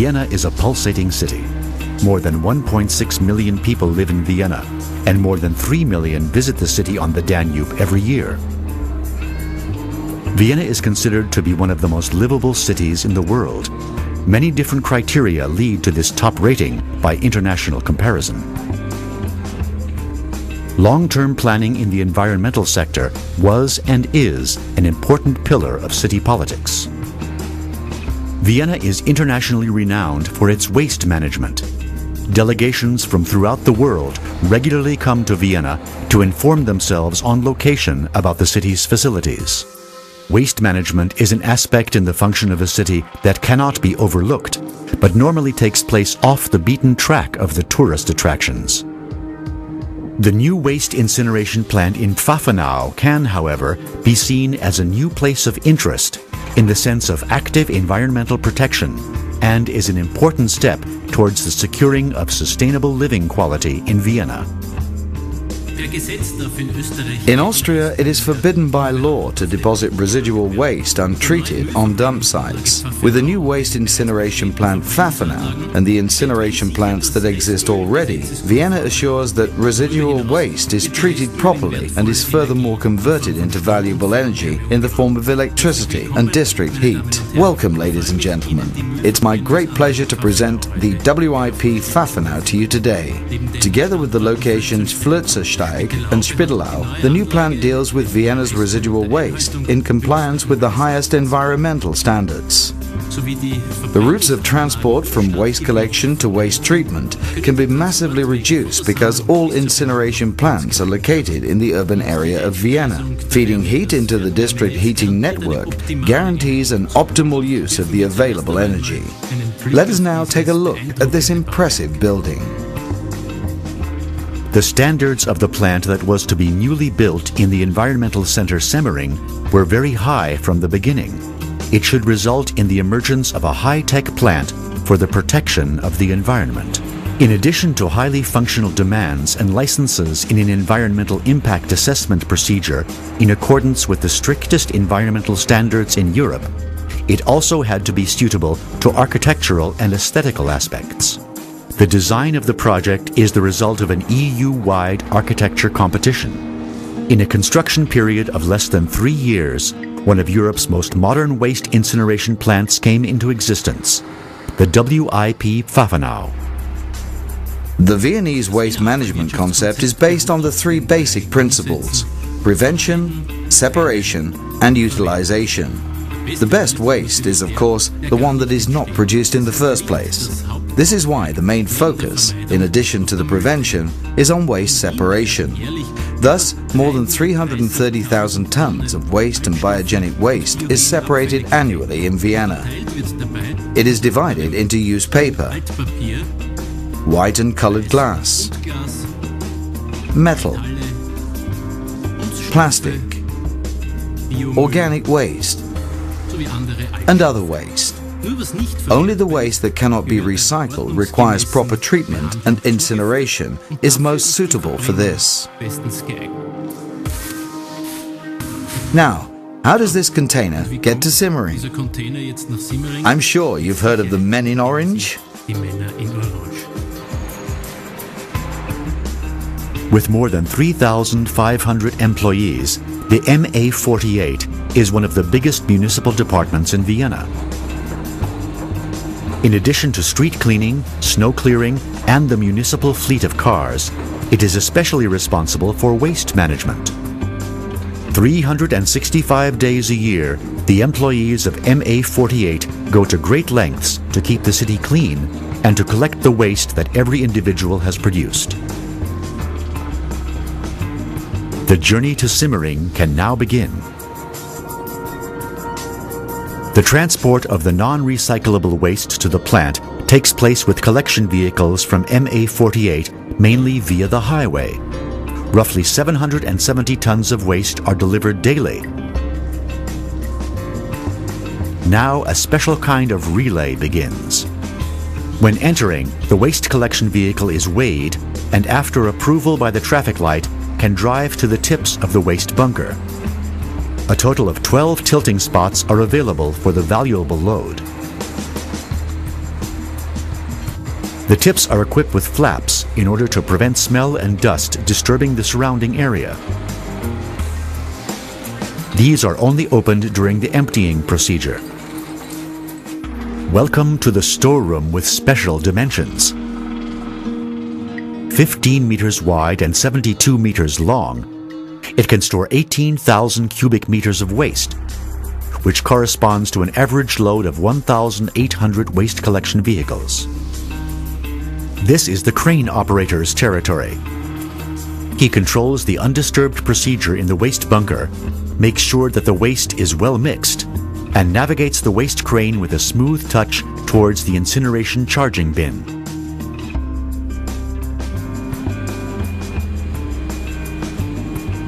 Vienna is a pulsating city. More than 1.6 million people live in Vienna, and more than 3 million visit the city on the Danube every year. Vienna is considered to be one of the most livable cities in the world. Many different criteria lead to this top rating by international comparison. Long-term planning in the environmental sector was and is an important pillar of city politics. Vienna is internationally renowned for its waste management. Delegations from throughout the world regularly come to Vienna to inform themselves on location about the city's facilities. Waste management is an aspect in the function of a city that cannot be overlooked, but normally takes place off the beaten track of the tourist attractions. The new waste incineration plant in Pfaffenau can, however, be seen as a new place of interest in the sense of active environmental protection and is an important step towards the securing of sustainable living quality in Vienna. In Austria, it is forbidden by law to deposit residual waste untreated on dump sites. With the new waste incineration plant Pfaffenau and the incineration plants that exist already, Vienna assures that residual waste is treated properly and is furthermore converted into valuable energy in the form of electricity and district heat. Welcome, ladies and gentlemen. It's my great pleasure to present the WIP Pfaffenau to you today. Together with the locations Flörzersteig and Spittelau, the new plant deals with Vienna's residual waste in compliance with the highest environmental standards. The routes of transport from waste collection to waste treatment can be massively reduced because all incineration plants are located in the urban area of Vienna. Feeding heat into the district heating network guarantees an optimal use of the available energy. Let us now take a look at this impressive building. The standards of the plant that was to be newly built in the environmental center Semmering were very high from the beginning. It should result in the emergence of a high-tech plant for the protection of the environment. In addition to highly functional demands and licenses in an environmental impact assessment procedure in accordance with the strictest environmental standards in Europe, it also had to be suitable to architectural and aesthetical aspects. The design of the project is the result of an EU-wide architecture competition. In a construction period of less than 3 years, one of Europe's most modern waste incineration plants came into existence, the WIP Pfaffenau. The Viennese waste management concept is based on the 3 basic principles: prevention, separation, and utilization. The best waste is, of course, the one that is not produced in the first place. This is why the main focus, in addition to the prevention, is on waste separation. Thus, more than 330,000 tons of waste and biogenic waste is separated annually in Vienna. It is divided into used paper, white and colored glass, metal, plastic, organic waste, and other waste. Only the waste that cannot be recycled requires proper treatment, and incineration is most suitable for this. Now, how does this container get to Simmering? I'm sure you've heard of the men in orange. With more than 3,500 employees, the MA48 is one of the biggest municipal departments in Vienna. In addition to street cleaning, snow clearing, and the municipal fleet of cars, it is especially responsible for waste management. 365 days a year, the employees of MA48 go to great lengths to keep the city clean and to collect the waste that every individual has produced. The journey to Simmering can now begin. The transport of the non-recyclable waste to the plant takes place with collection vehicles from MA48, mainly via the highway. Roughly 770 tons of waste are delivered daily. Now a special kind of relay begins. When entering, the waste collection vehicle is weighed and after approval by the traffic light can drive to the tips of the waste bunker. A total of 12 tilting spots are available for the valuable load. The tips are equipped with flaps in order to prevent smell and dust disturbing the surrounding area. These are only opened during the emptying procedure. Welcome to the storeroom with special dimensions. 15 meters wide and 72 meters long, it can store 18,000 cubic meters of waste, which corresponds to an average load of 1,800 waste collection vehicles. This is the crane operator's territory. He controls the undisturbed procedure in the waste bunker, makes sure that the waste is well mixed, and navigates the waste crane with a smooth touch towards the incineration charging bin.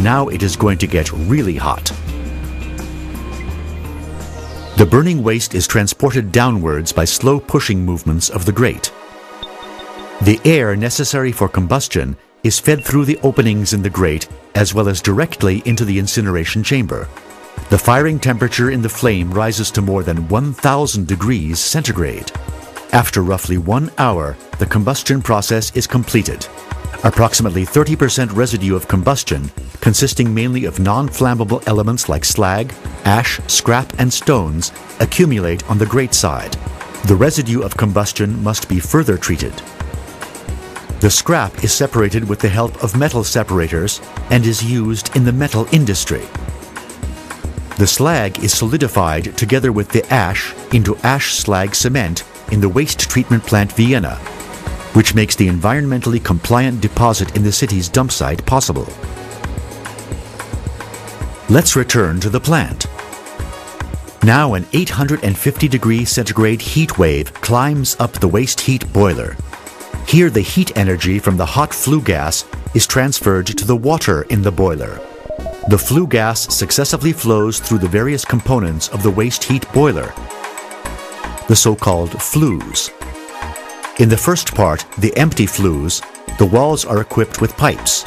Now it is going to get really hot. The burning waste is transported downwards by slow pushing movements of the grate. The air necessary for combustion is fed through the openings in the grate as well as directly into the incineration chamber. The firing temperature in the flame rises to more than 1,000 degrees centigrade. After roughly 1 hour, the combustion process is completed. Approximately 30% residue of combustion, consisting mainly of non-flammable elements like slag, ash, scrap, and stones, accumulate on the grate side. The residue of combustion must be further treated. The scrap is separated with the help of metal separators and is used in the metal industry. The slag is solidified together with the ash into ash slag cement in the waste treatment plant Vienna, which makes the environmentally compliant deposit in the city's dump site possible. Let's return to the plant. Now an 850 degree centigrade heat wave climbs up the waste heat boiler. Here the heat energy from the hot flue gas is transferred to the water in the boiler. The flue gas successively flows through the various components of the waste heat boiler, the so-called flues. In the first part, the empty flues, the walls are equipped with pipes.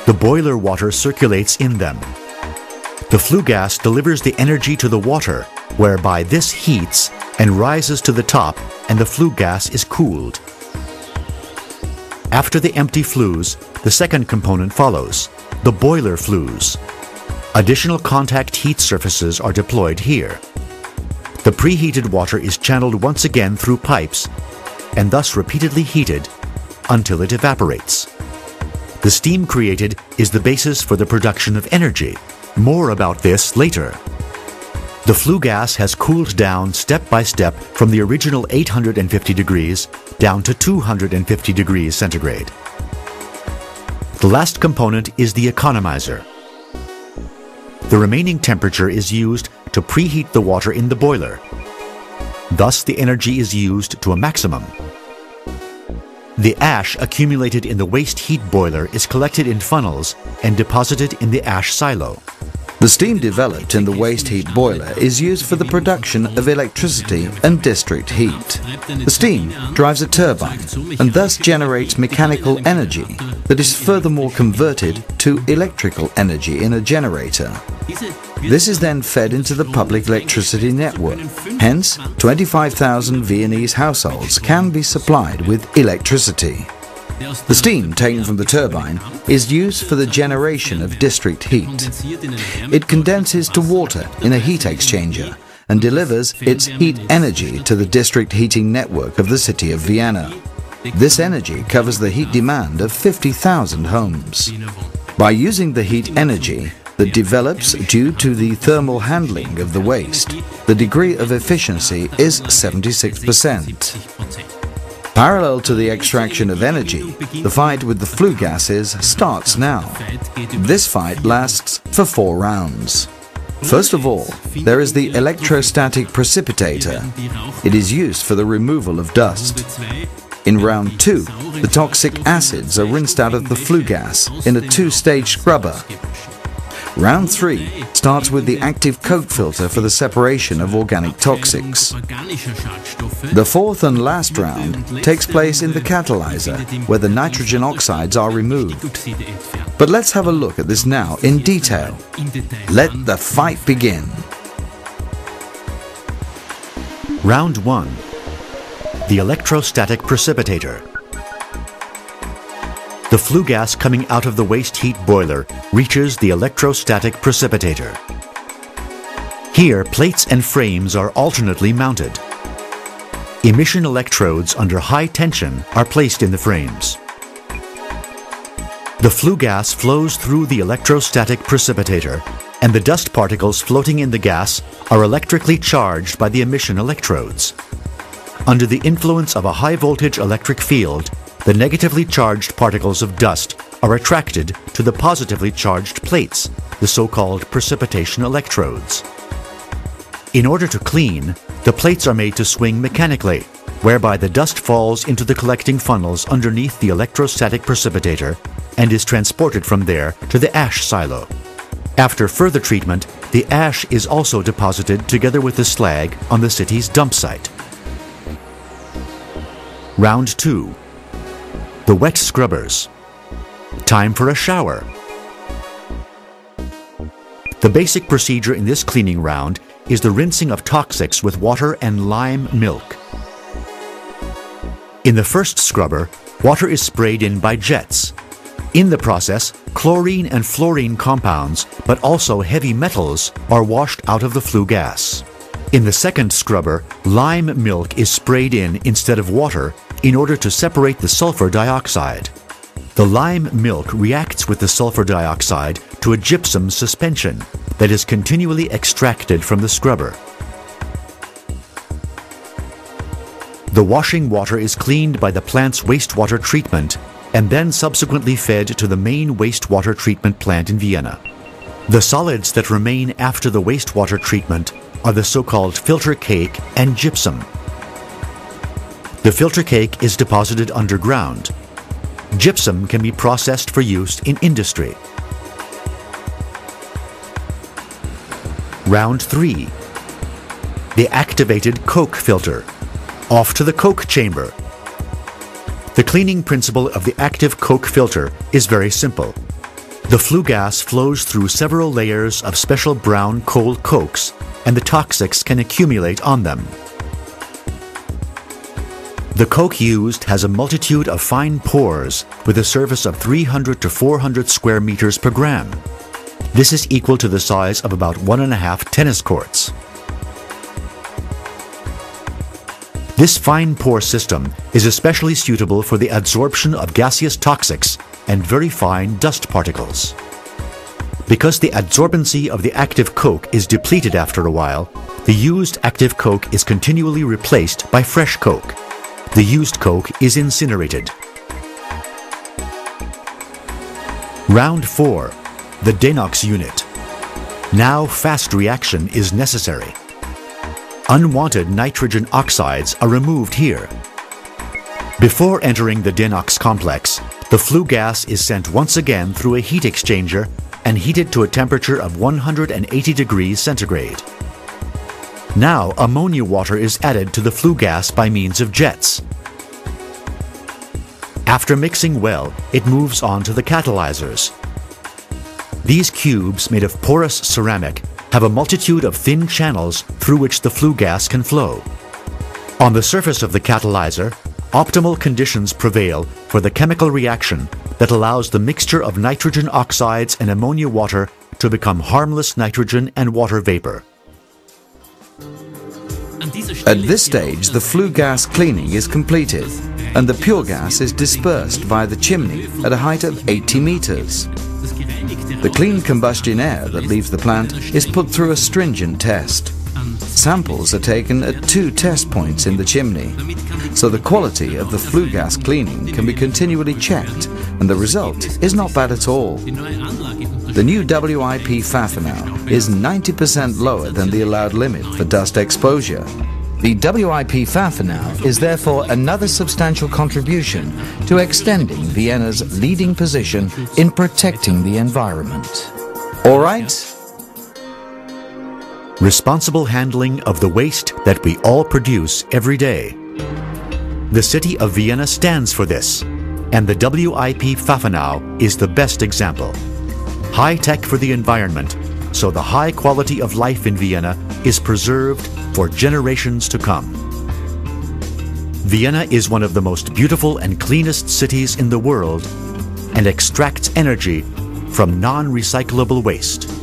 The boiler water circulates in them. The flue gas delivers the energy to the water, whereby this heats and rises to the top and the flue gas is cooled. After the empty flues, the second component follows, the boiler flues. Additional contact heat surfaces are deployed here. The preheated water is channeled once again through pipes and thus repeatedly heated until it evaporates. The steam created is the basis for the production of energy. More about this later. The flue gas has cooled down step by step from the original 850 degrees down to 250 degrees centigrade. The last component is the economizer. The remaining temperature is used to preheat the water in the boiler. Thus, the energy is used to a maximum. The ash accumulated in the waste heat boiler is collected in funnels and deposited in the ash silo. The steam developed in the waste heat boiler is used for the production of electricity and district heat. The steam drives a turbine and thus generates mechanical energy that is furthermore converted to electrical energy in a generator. This is then fed into the public electricity network. Hence, 25,000 Viennese households can be supplied with electricity. The steam taken from the turbine is used for the generation of district heat. It condenses to water in a heat exchanger and delivers its heat energy to the district heating network of the city of Vienna. This energy covers the heat demand of 50,000 homes. By using the heat energy that develops due to the thermal handling of the waste, the degree of efficiency is 76%. Parallel to the extraction of energy, the fight with the flue gases starts now. This fight lasts for 4 rounds. First of all, there is the electrostatic precipitator. It is used for the removal of dust. In round 2, the toxic acids are rinsed out of the flue gas in a 2-stage scrubber. Round 3 starts with the active coke filter for the separation of organic toxics. The fourth and last round takes place in the catalyzer, where the nitrogen oxides are removed. But let's have a look at this now in detail. Let the fight begin. Round 1. the electrostatic precipitator. The flue gas coming out of the waste heat boiler reaches the electrostatic precipitator. Here, plates and frames are alternately mounted. Emission electrodes under high tension are placed in the frames. The flue gas flows through the electrostatic precipitator, and the dust particles floating in the gas are electrically charged by the emission electrodes. Under the influence of a high-voltage electric field, the negatively charged particles of dust are attracted to the positively charged plates, the so-called precipitation electrodes. In order to clean, the plates are made to swing mechanically, whereby the dust falls into the collecting funnels underneath the electrostatic precipitator and is transported from there to the ash silo. After further treatment, the ash is also deposited together with the slag on the city's dump site. Round 2. The wet scrubbers. Time for a shower. The basic procedure in this cleaning round is the rinsing of toxics with water and lime milk. In the first scrubber, water is sprayed in by jets. In the process, chlorine and fluorine compounds, but also heavy metals, are washed out of the flue gas. In the second scrubber, lime milk is sprayed in instead of water in order to separate the sulfur dioxide. The lime milk reacts with the sulfur dioxide to a gypsum suspension that is continually extracted from the scrubber. The washing water is cleaned by the plant's wastewater treatment and then subsequently fed to the main wastewater treatment plant in Vienna. The solids that remain after the wastewater treatment are the so-called filter cake and gypsum. The filter cake is deposited underground. Gypsum can be processed for use in industry. Round 3. The activated coke filter. Off to the coke chamber. The cleaning principle of the active coke filter is very simple. The flue gas flows through several layers of special brown coal cokes, and the toxics can accumulate on them. The coke used has a multitude of fine pores with a surface of 300 to 400 square meters per gram. This is equal to the size of about 1.5 tennis courts. This fine pore system is especially suitable for the adsorption of gaseous toxics and very fine dust particles. Because the adsorbency of the active coke is depleted after a while, the used active coke is continually replaced by fresh coke. The used coke is incinerated. Round 4. The Denox unit. Now fast reaction is necessary. Unwanted nitrogen oxides are removed here. Before entering the Denox complex, the flue gas is sent once again through a heat exchanger and heated to a temperature of 180 degrees centigrade. Now ammonia water is added to the flue gas by means of jets. After mixing well, it moves on to the catalyzers. These cubes made of porous ceramic have a multitude of thin channels through which the flue gas can flow. On the surface of the catalyzer, optimal conditions prevail for the chemical reaction that allows the mixture of nitrogen oxides and ammonia water to become harmless nitrogen and water vapor. At this stage, the flue gas cleaning is completed, and the pure gas is dispersed via the chimney at a height of 80 meters. The clean combustion air that leaves the plant is put through a stringent test. Samples are taken at 2 test points in the chimney, so the quality of the flue gas cleaning can be continually checked, and the result is not bad at all. The new WIP Pfaffenau is 90% lower than the allowed limit for dust exposure. The WIP Pfaffenau is therefore another substantial contribution to extending Vienna's leading position in protecting the environment. All right? Responsible handling of the waste that we all produce every day. The city of Vienna stands for this, and the WIP Pfaffenau is the best example. High tech for the environment, so the high quality of life in Vienna is preserved for generations to come. Vienna is one of the most beautiful and cleanest cities in the world and extracts energy from non-recyclable waste.